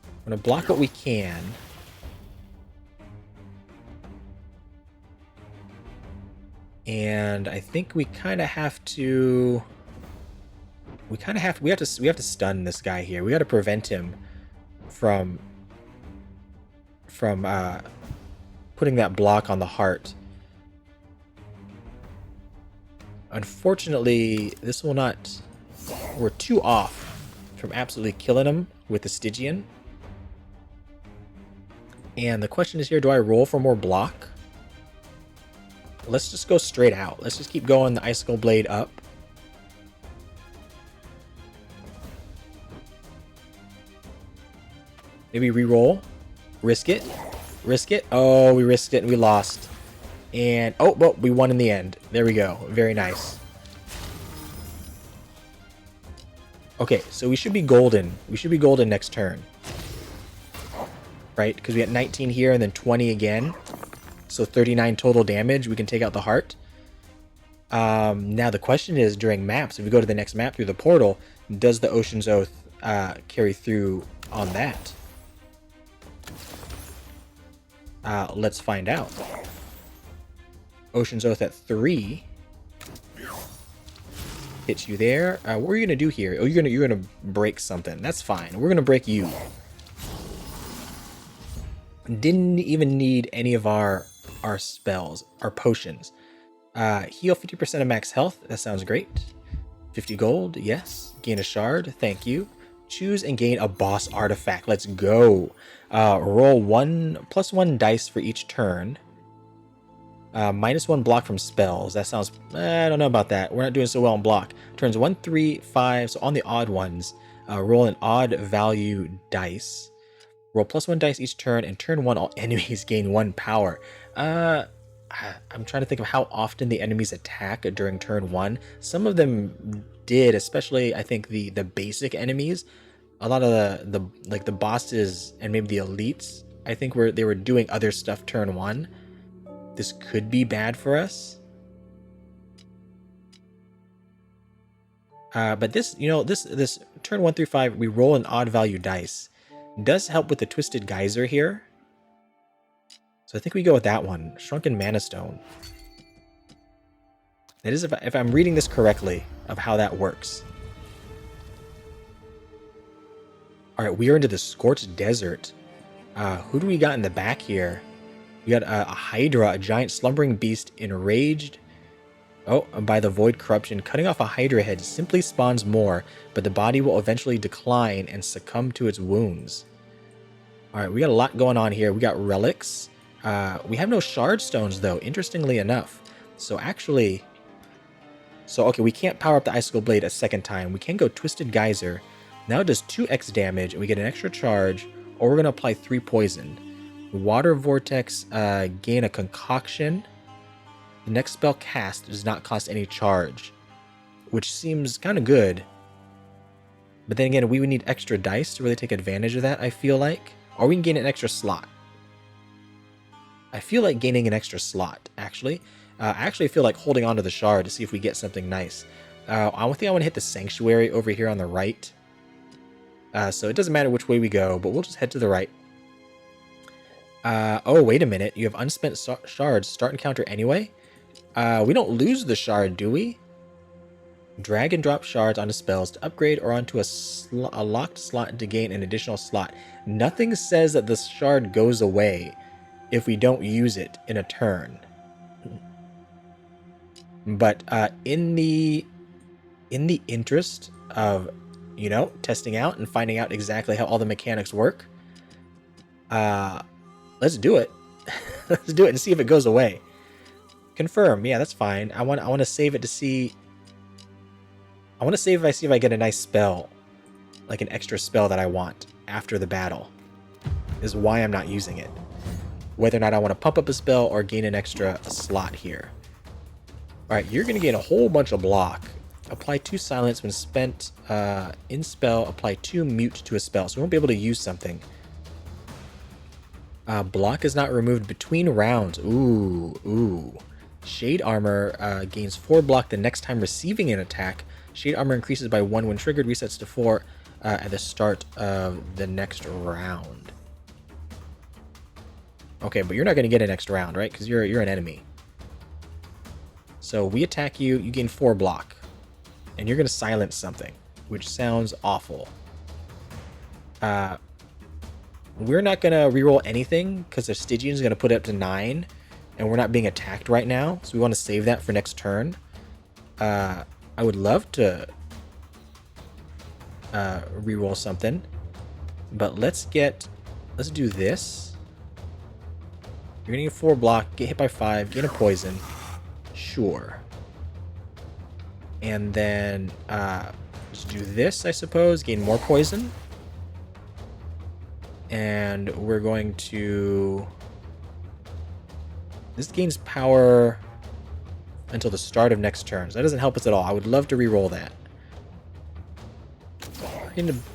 I'm gonna block what we can. And I think we kind of have to. We have to stun this guy here. We got to prevent him from putting that block on the heart. Unfortunately, this will not... We're 2 off from absolutely killing him with the Stygian. And the question is here, do I roll for more block? Let's just go straight out. Let's just keep going the Icicle Blade up. Maybe re-roll. Risk it. Risk it. Oh, we risked it and we lost. And, oh, well, we won in the end. There we go. Very nice. Okay, so we should be golden. We should be golden next turn. Right? Because we got 19 here and then 20 again. So 39 total damage. We can take out the heart. Now the question is, during maps, if we go to the next map through the portal, does the Ocean's Oath carry through on that? Let's find out. Ocean's Oath at 3. Hits you there. What are you gonna do here? Oh, you're gonna break something. That's fine. We're gonna break you. Didn't even need any of our spells, our potions. Heal 50% of max health. That sounds great. 50 gold. Yes. Gain a shard. Thank you. Choose and gain a boss artifact. Let's go. Roll +1 dice for each turn. -1 block from spells. That sounds... I don't know about that. We're not doing so well on block. Turns 1, 3, 5. So on the odd ones, roll an odd value dice. Roll +1 dice each turn, and turn 1 all enemies gain 1 power. I'm trying to think of how often the enemies attack during turn 1. Some of them did, especially I think the basic enemies. A lot of the bosses and maybe the elites, I think they were doing other stuff turn 1. This could be bad for us. But this, this turn 1 through 5, we roll an odd value dice. Does help with the Twisted Geyser here. So I think we go with that one. Shrunken Mana Stone. That is, if I'm reading this correctly, of how that works. Alright, we are into the Scorched Desert. Who do we got in the back here? We got a Hydra, a giant slumbering beast enraged by the void corruption. Cutting off a Hydra head simply spawns more, but the body will eventually decline and succumb to its wounds. Alright, we got a lot going on here. We got relics. We have no shard stones, though, interestingly enough. So actually... okay, we can't power up the Icicle Blade a second time. We can go Twisted Geyser. Now it does 2x damage, and we get an extra charge, or we're going to apply 3 poison. Water Vortex, gain a concoction. The next spell cast does not cost any charge, which seems kind of good. But then again, we would need extra dice to really take advantage of that, I feel like. Or we can gain an extra slot. I feel like gaining an extra slot, actually. I actually feel like holding on to the shard to see if we get something nice. I think I want to hit the Sanctuary over here on the right. So it doesn't matter which way we go, but we'll just head to the right. Oh, wait a minute. You have unspent shards. Start encounter anyway? We don't lose the shard, do we? Drag and drop shards onto spells to upgrade or onto a locked slot to gain an additional slot. Nothing says that the shard goes away if we don't use it in a turn. But in the interest of, testing out and finding out exactly how all the mechanics work, let's do it. Let's do it and see if it goes away. Confirm. Yeah, that's fine. I want to save it to see. I want to save if I see if I get a nice spell, like an extra spell that I want after the battle. Is why I'm not using it. Whether or not I want to pump up a spell or gain an extra slot here. Alright, you're going to gain a whole bunch of block. Apply 2 silence when spent in spell. Apply 2 mute to a spell. So we won't be able to use something. Block is not removed between rounds. Ooh. Shade Armor gains 4 block the next time receiving an attack. Shade Armor increases by 1 when triggered, resets to 4 at the start of the next round. Okay, but you're not going to get a next round, right? Because you're an enemy. So we attack you, you gain 4 block. And you're going to silence something, which sounds awful. We're not going to reroll anything because the Stygian is going to put it up to 9. And we're not being attacked right now, so we want to save that for next turn. I would love to reroll something, but let's do this. You're gonna get 4 block, get hit by 5, gain a poison. Sure. And then let's do this, I suppose, gain more poison. And we're going to... This gains power until the start of next turn. So that doesn't help us at all. I would love to re-roll that.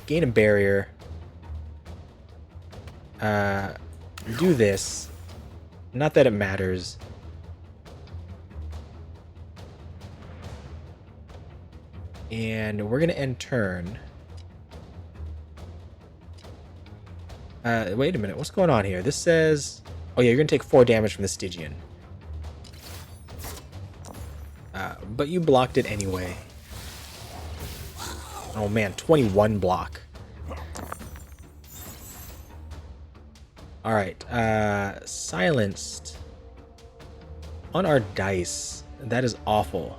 Gain a barrier. Do this. Not that it matters. And we're going to end turn. Wait a minute. What's going on here? This says... Oh yeah, you're going to take 4 damage from the Stygian. But you blocked it anyway. Oh man, 21 block. Alright, silenced. On our dice. That is awful.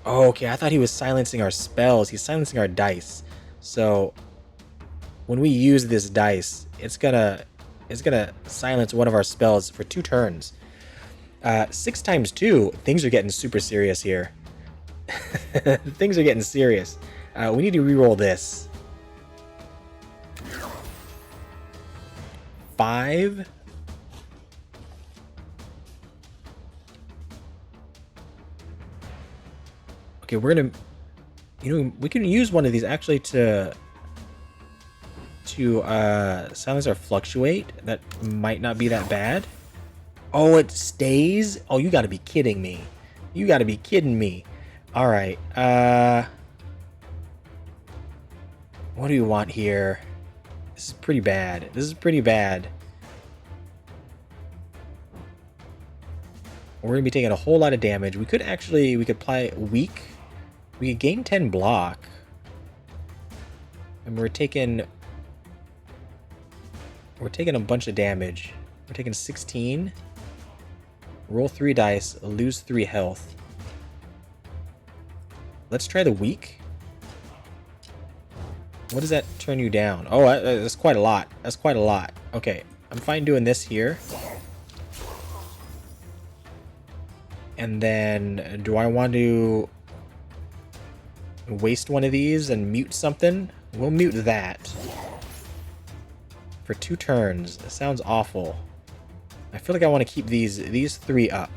Oh, okay, I thought he was silencing our spells. He's silencing our dice. So, when we use this dice, it's gonna silence one of our spells for 2 turns. 6 times 2, things are getting super serious here. Things are getting serious. We need to reroll this. 5. Okay, we're gonna... You know, we can use one of these actually to silence our fluctuate. That might not be that bad. Oh, it stays? Oh, you gotta be kidding me. You gotta be kidding me. Alright, what do you want here? This is pretty bad. This is pretty bad. We're gonna be taking a whole lot of damage. We could apply weak. We could gain 10 block. And we're taking a bunch of damage. We're taking 16. Roll 3 dice, lose 3 health. Let's try the weak. What does that turn you down? Oh, that's quite a lot. That's quite a lot. Okay, I'm fine doing this here. And then, do I want to waste one of these and mute something? We'll mute that. For 2 turns. That sounds awful. I feel like I want to keep these 3 up.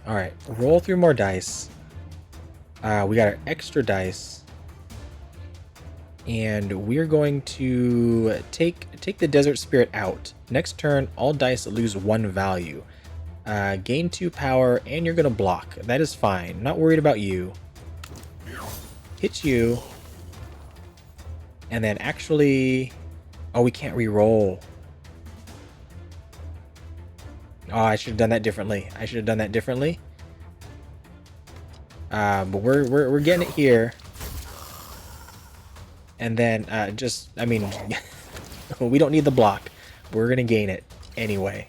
Alright, roll 3 more dice. We got our extra dice. And we're going to take the Desert Spirit out. Next turn, all dice lose 1 value. Gain 2 power, and you're going to block. That is fine. Not worried about you. Hit you. And then actually... Oh, we can't re-roll. Oh, I should have done that differently. But we're getting it here. And then, I mean, we don't need the block. We're going to gain it anyway.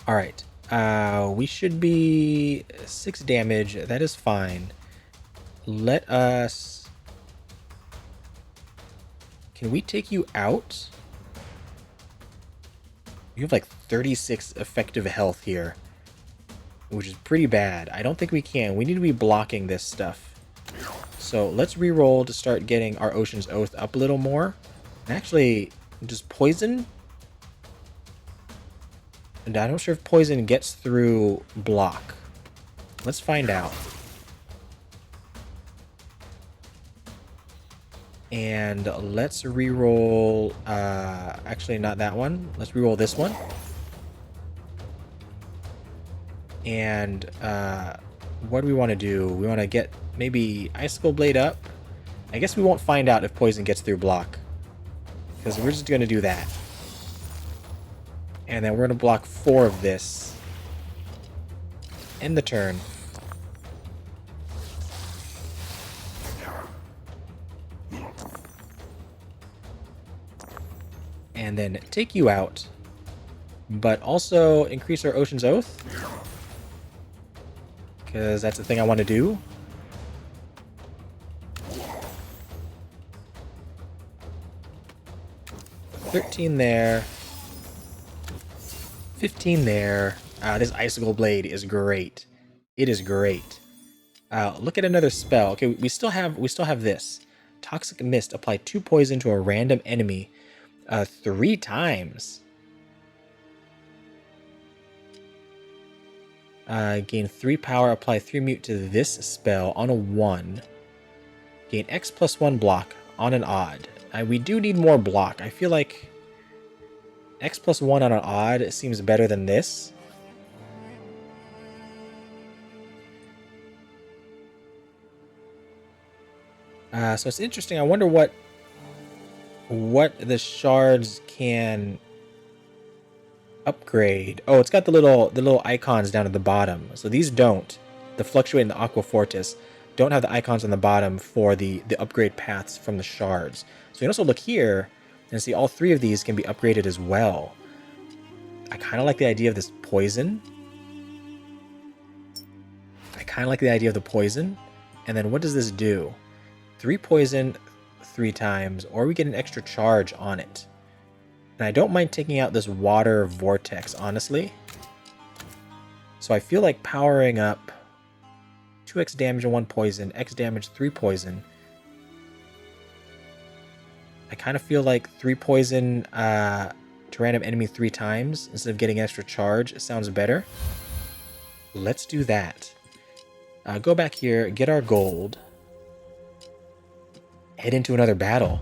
Alright. We should be 6 damage. That is fine. Let us... Can we take you out? You have like 36 effective health here, which is pretty bad. I don't think we can. We need to be blocking this stuff. So let's re-roll to start getting our Ocean's Oath up a little more. And actually, just poison? And I'm not sure if poison gets through block. Let's find out. And let's re-roll... actually, not that one. Let's re-roll this one. And what do we want to do? We want to get maybe Icicle Blade up. I guess we won't find out if poison gets through block, because we're just going to do that. And then we're going to block 4 of this. End the turn. And then take you out, but also increase our Ocean's Oath, because that's the thing I want to do. $13 there. 15 there. This Icicle Blade is great. It is great. Look at another spell. Okay, we still have this. Toxic Mist. Apply 2 poison to a random enemy 3 times. Gain 3 power. Apply 3 mute to this spell on a 1. Gain X+1 block on an odd. We do need more block. I feel like X+1 on an odd seems better than this. So it's interesting. I wonder what the shards can upgrade. Oh, it's got the little icons down at the bottom. So these don't. The Fluctuate and the Aqua Fortis don't have the icons on the bottom for the upgrade paths from the shards. So you can also look here and see all 3 of these can be upgraded as well. I kind of like the idea of this poison. And then what does this do? 3 poison 3 times, or we get an extra charge on it. And I don't mind taking out this water vortex, honestly. So I feel like powering up 2x damage and 1 poison, x damage, 3 poison. I kind of feel like 3 poison to random enemy 3 times instead of getting extra charge sounds better. Let's do that. Go back here, get our gold. Head into another battle.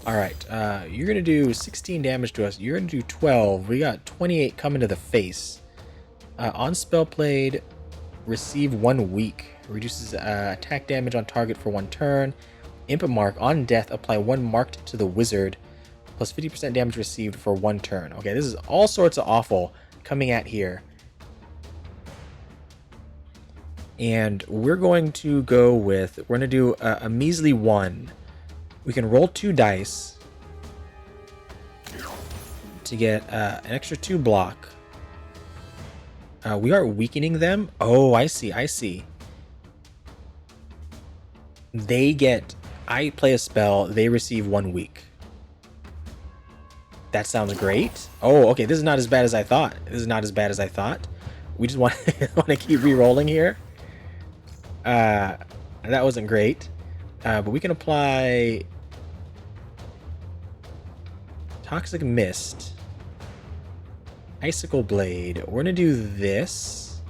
Alright, you're going to do 16 damage to us. You're going to do 12. We got 28 coming to the face. On Spell Blade, receive 1 weak. Reduces attack damage on target for 1 turn. Imp Mark, on death, apply 1 marked to the wizard. Plus 50% damage received for 1 turn. Okay, this is all sorts of awful coming at here. And we're going to go with, we're going to do a measly 1. We can roll 2 dice to get an extra 2 block. We are weakening them. Oh, I see. They get, I play a spell, they receive 1 weak. That sounds great. Oh, okay, this is not as bad as I thought. We just want to keep re-rolling here. That wasn't great. But we can apply Toxic Mist, Icicle Blade. We're gonna do this.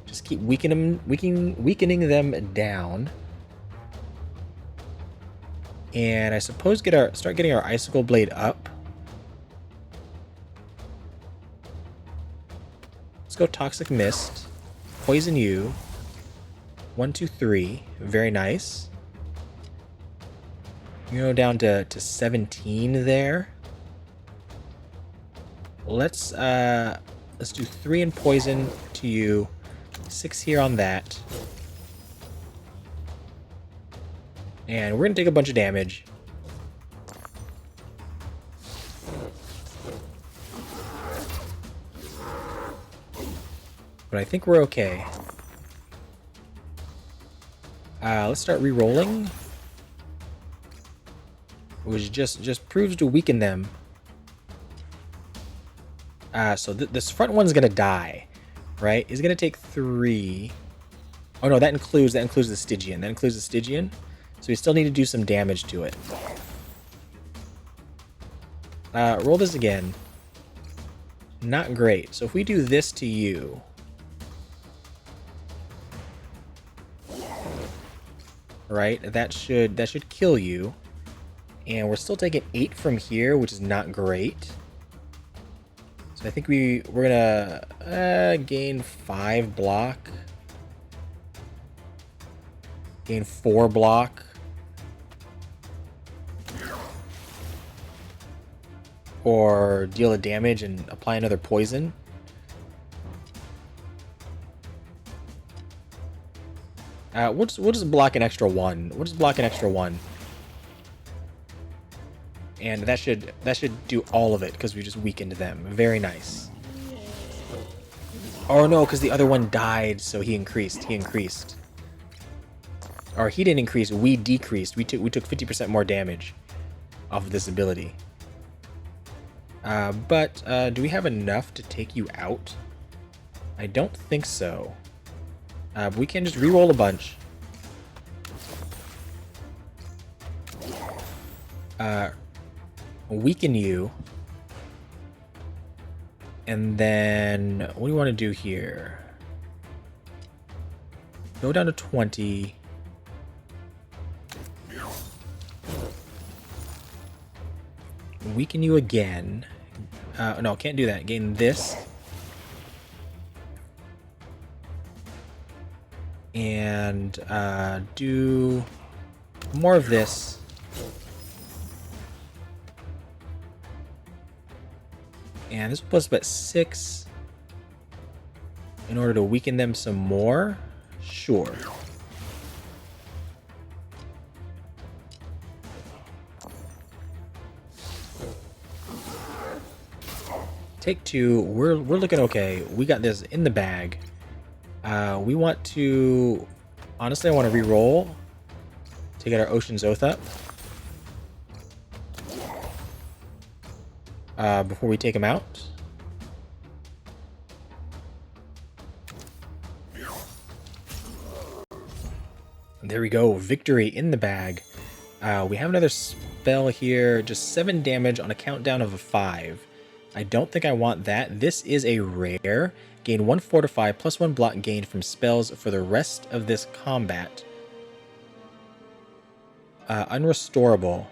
Just keep weakening them down. And I suppose start getting our Icicle Blade up. Let's go Toxic Mist. Poison you. 1, 2, 3. Very nice. You go down to 17 there. Let's do 3 in poison to you. 6 here on that. And we're gonna take a bunch of damage. But I think we're okay. Let's start re-rolling. Which just proves to weaken them. So this front one's gonna die, right? It's gonna take 3. Oh no, that includes the Stygian. So we still need to do some damage to it. Roll this again. Not great. So if we do this to you. Right? That should kill you. And we're still taking 8 from here, which is not great. So I think we're gonna gain 5 block. Gain 4 block. or deal a damage and apply another poison. We'll just block an extra 1. We'll just block an extra 1. And that should do all of it, because we just weakened them. Very nice. Oh no, because the other one died, so he increased. Or he didn't increase, we decreased. We took 50% more damage off of this ability. But do we have enough to take you out? I don't think so. But we can just re-roll a bunch. Weaken you. And then, what do you want to do here? Go down to 20. Weaken you again. No, can't do that. Gain this. And do more of this. And this will put us about 6 in order to weaken them some more. Sure. Take 2. We're looking okay. We got this in the bag. We want to... Honestly, I want to re-roll to get our Ocean's Oath up. Before we take him out. There we go. Victory in the bag. We have another spell here. Just 7 damage on a countdown of a 5. I don't think I want that. This is a rare. Gain 1 fortify plus 1 block gained from spells for the rest of this combat. Unrestorable.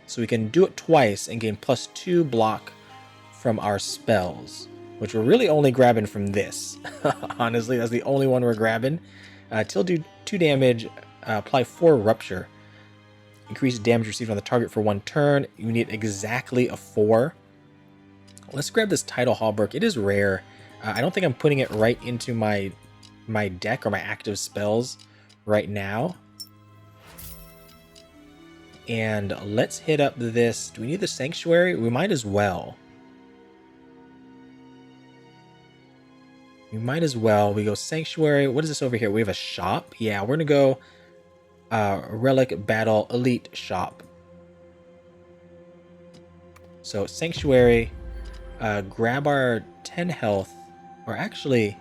So we can do it twice and gain plus 2 block from our spells, which we're really only grabbing from this. Honestly, that's the only one we're grabbing. Till do 2 damage, apply 4 rupture. Increase damage received on the target for 1 turn. You need exactly a 4. Let's grab this Tidal Hauberk. It is rare. I don't think I'm putting it right into my deck or my active spells right now. And let's hit up this. Do we need the Sanctuary? We might as well. We might as well. We go Sanctuary. What is this over here? We have a shop. Yeah, we're going to go Relic Battle Elite Shop. So Sanctuary. Grab our 10 health. Or actually...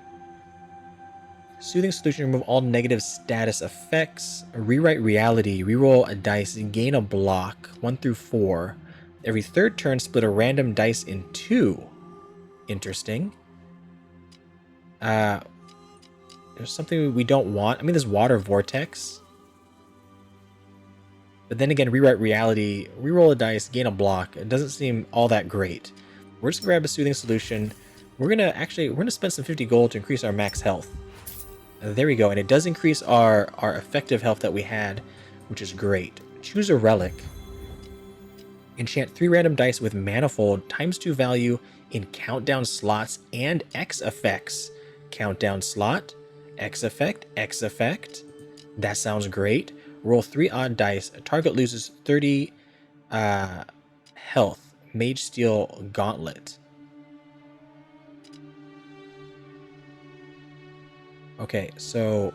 Soothing Solution, remove all negative status effects. Rewrite reality, reroll a dice, gain a block, 1 through 4. Every third turn, split a random dice in 2. Interesting. There's something we don't want. I mean, there's Water Vortex. But then again, rewrite reality, reroll a dice, gain a block. It doesn't seem all that great. We're just gonna grab a Soothing Solution. We're gonna spend some 50 gold to increase our max health. There we go, and it does increase our effective health that we had, which is great. Choose a relic. Enchant 3 random dice with manifold ×2 value in countdown slots and X effects. Countdown slot, X effect, X effect. That sounds great. Roll 3 odd dice. Target loses 30 health. Mage Steel Gauntlet. Okay, so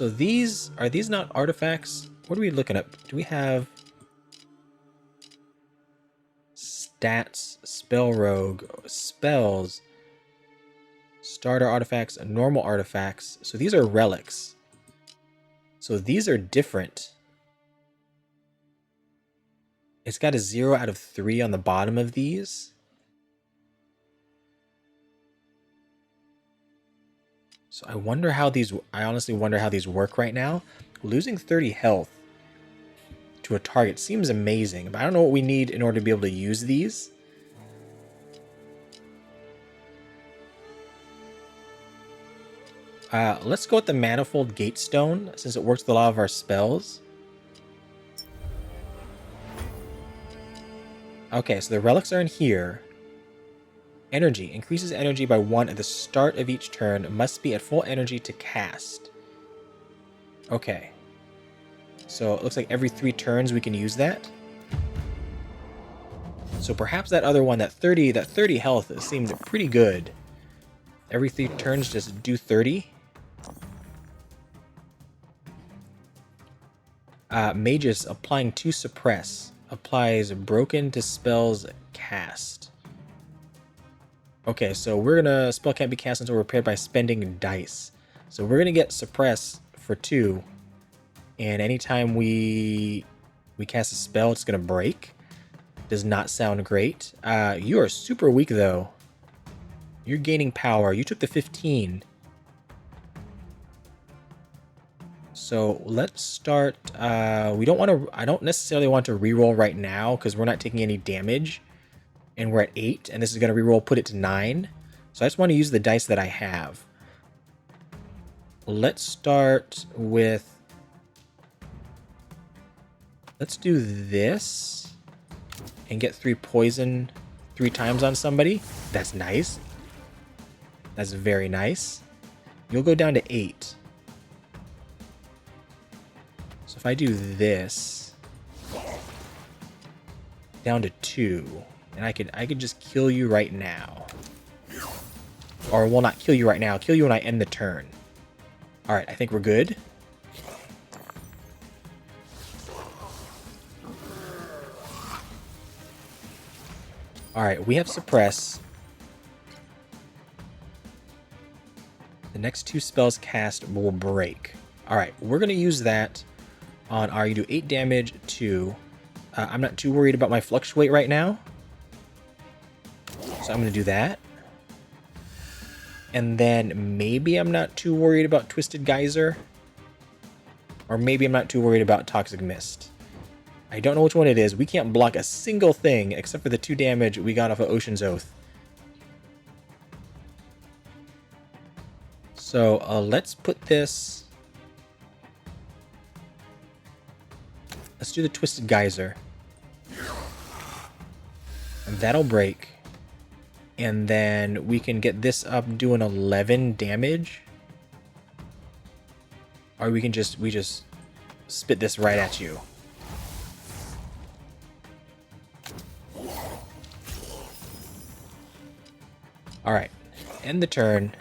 these, are these not artifacts? What are we looking at? Do we have stats, SpellRogue, spells, starter artifacts, and normal artifacts? So these are relics. So these are different. It's got a 0 out of 3 on the bottom of these. So I wonder how these, I honestly wonder how these work right now. Losing 30 health to a target seems amazing, but I don't know what we need in order to be able to use these. Let's go with the Manifold Gatestone, since it works with a lot of our spells. Okay, so the relics are in here. Energy. Increases energy by 1 at the start of each turn. Must be at full energy to cast. Okay. So it looks like every 3 turns we can use that. So perhaps that other one, that 30 health seemed pretty good. Every 3 turns just do 30. Magus applying to suppress. Applies broken to spells cast. Okay, so we're gonna... Spell can't be cast until repaired by spending dice. So we're gonna get suppress for 2. And anytime we cast a spell, it's gonna break. Does not sound great. You are super weak though. You're gaining power. You took the 15. So let's start. We don't want to. I don't necessarily want to reroll right now because we're not taking any damage, and we're at 8, and this is gonna reroll, put it to 9. So I just want to use the dice that I have. Let's start with. Let's do this and get 3 poison 3 times on somebody. That's nice. That's very nice. You'll go down to 8. So if I do this, down to 2, and I could just kill you right now. Or well, not kill you right now. Kill you when I end the turn. All right, I think we're good. All right, we have suppress. The next 2 spells cast will break. All right, we're gonna use that on R. You do 8 damage to. I'm not too worried about my fluctuate right now, so I'm gonna do that. And then maybe I'm not too worried about Twisted Geyser, or maybe I'm not too worried about Toxic Mist. I don't know which one it is. We can't block a single thing except for the 2 damage we got off of Ocean's Oath. So let's put this... Let's do the Twisted Geyser. And that'll break. And then we can get this up doing 11 damage. Or we just spit this right at you. Alright, end the turn.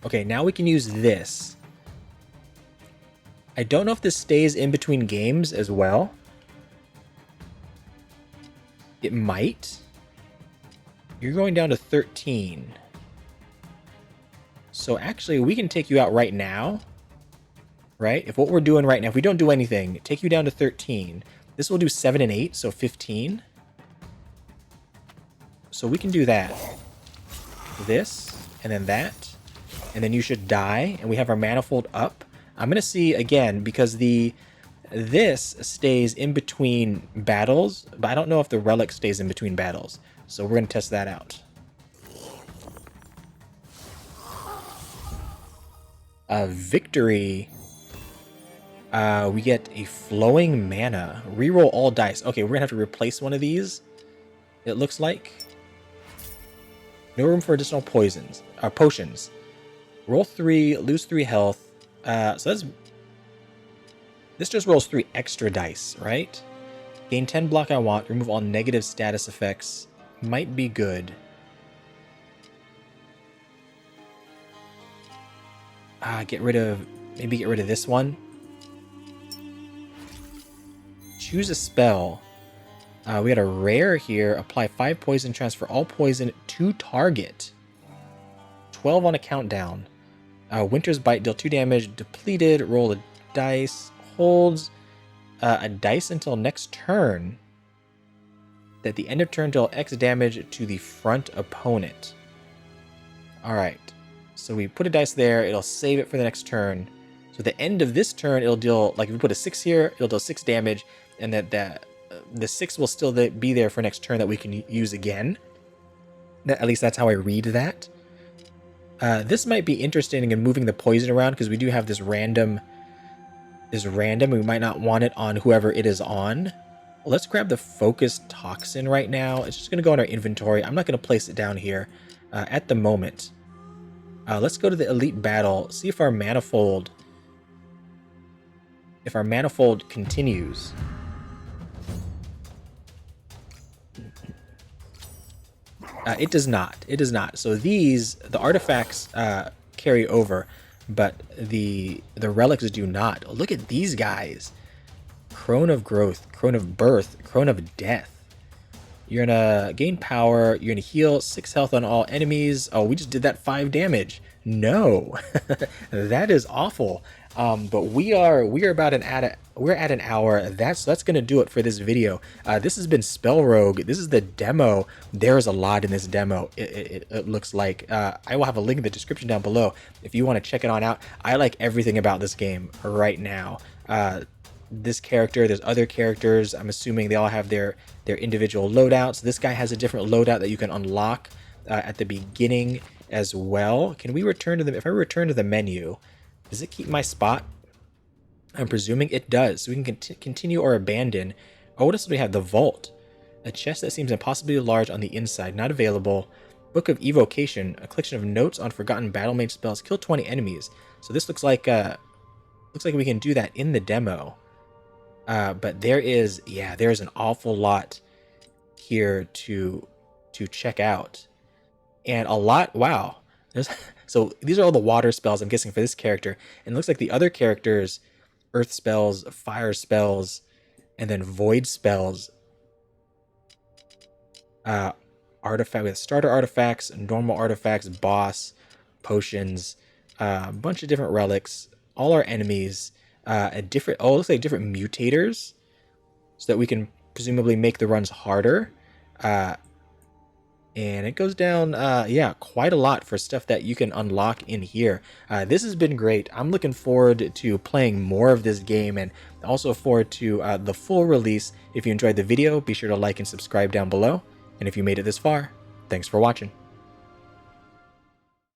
Okay, now we can use this. I don't know if this stays in between games as well. It might. You're going down to 13. So actually, we can take you out right now. Right? If what we're doing right now, if we don't do anything, take you down to 13. This will do 7 and 8, so 15. So we can do that. This, and then that. And then you should die, and we have our manifold up. I'm going to see, again, because this stays in between battles, but I don't know if the relic stays in between battles. So we're going to test that out. Victory. We get a flowing mana. Reroll all dice. Okay, we're going to have to replace one of these, it looks like. No room for additional potions. Roll 3, lose 3 health. So this just rolls 3 extra dice, right? Gain 10 block I want. Remove all negative status effects. Might be good. Maybe get rid of this one. Choose a spell. We got a rare here. Apply 5 poison. Transfer all poison to target. 12 on a countdown. Winter's Bite. Deal 2 damage. Depleted. Roll a dice. Holds a dice until next turn. At the end of turn, deal X damage to the front opponent. Alright. So we put a dice there. It'll save it for the next turn. So at the end of this turn, it'll deal... Like if we put a 6 here, it'll deal 6 damage. And the 6 will still be there for next turn that we can use again. At least that's how I read that. This might be interesting in moving the poison around because we do have this random is random. We might not want it on whoever it is on. Let's grab the Focus Toxin right now. It's just going to go in our inventory. I'm not going to place it down here at the moment. Let's go to the Elite Battle, see if our Manifold continues. It does not. It does not. So the artifacts carry over, but the relics do not. Oh, look at these guys. Crone of Growth, Crone of Birth, Crone of Death. You're gonna gain power, you're gonna heal 6 health on all enemies. Oh, we just did that 5 damage. No. That is awful. But we're at an hour. That's gonna do it for this video. This has been SpellRogue. This is the demo. There's a lot in this demo. It looks like. I will have a link in the description down below if you want to check it on out. I like everything about this game right now. This character, there's other characters. I'm assuming they all have their individual loadouts. This guy has a different loadout that you can unlock at the beginning as well. Can we return to the? If I return to the menu, does it keep my spot? I'm presuming it does. So we can continue or abandon. Oh, what else do we have? The Vault. A chest that seems impossibly large on the inside. Not available. Book of Evocation. A collection of notes on forgotten battle-mage spells. Kill 20 enemies. So this looks like we can do that in the demo. But there's an awful lot here to check out. And a lot, wow. So these are all the water spells, I'm guessing, for this character. And it looks like the other characters, earth spells, fire spells, and then void spells. Artifact with starter artifacts, normal artifacts, boss, potions, a bunch of different relics, all our enemies, it looks like different mutators, so that we can presumably make the runs harder. And it goes down, quite a lot for stuff that you can unlock in here. This has been great. I'm looking forward to playing more of this game, and also forward to the full release. If you enjoyed the video, be sure to like and subscribe down below. And if you made it this far, thanks for watching.